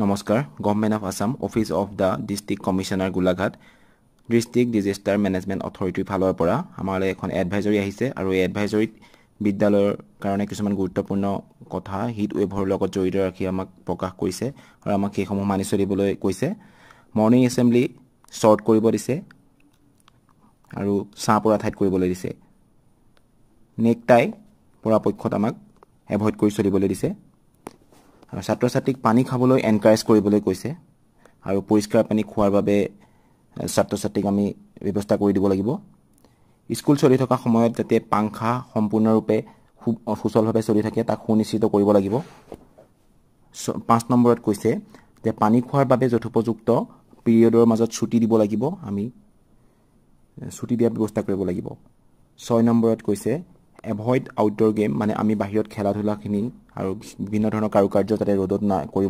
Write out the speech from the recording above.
নমস্কাৰ government of Assam office of the district commissioner Golaghat district disaster management অথৰিটিৰ ফালৰ পৰা আমালৈ এখন এডভাইজৰী আহিছে আৰু এই এডভাইজৰীত বিদ্যালয়ৰ কাৰণে কিছুমান গুৰুত্বপূৰ্ণ কথা হিট ৱেভৰ লগত জড়িত ৰাখি আমাক প্ৰকাশ কৰিছে আৰু আমাক সেইসমূহ মানি চলিবলৈ কৈছে মৰ্নিং এছেম্বলি শ্বৰ্ট কৰিব দিছে আৰু চাহ পৰা ঠাইত কৰিবলৈ দিছে নেকটাই পৰাপক্ষত আমাক এভয়েড কৰি চলিবলৈ দিছে আৰু ছাত্ৰ-ছাত্ৰীক পানী খাবলৈ এনকাৰেজ কৰিবলৈ কৈছে আৰু পৰিষ্কাৰ পানী খোৱাৰ বাবে ছাত্ৰ-ছাত্ৰীক আমি ব্যৱস্থা কৰি দিব লাগিব স্কুল চলি থকা সময়ত যাতে পাংখা সম্পূৰ্ণৰূপে সুচলভাৱে চলি থাকে তাক সুনিশ্চিত কৰিব লাগিব 5 নম্বৰত কৈছে যে পানী খোৱাৰ বাবে যথোপযুক্ত পিৰিয়ডৰ মাজত ছুটি দিব লাগিব আমি ছুটি দিয়াৰ ব্যৱস্থা কৰিব লাগিব 6 নম্বৰত কৈছে এভয়েড আউটডোৰ গেম মানে আমি বাহিৰত খেলা ধূলাখিনি আৰু বিভিন্ন ধৰণৰ কাৰুকাৰ্য যাতে ৰ'দত না কৰিব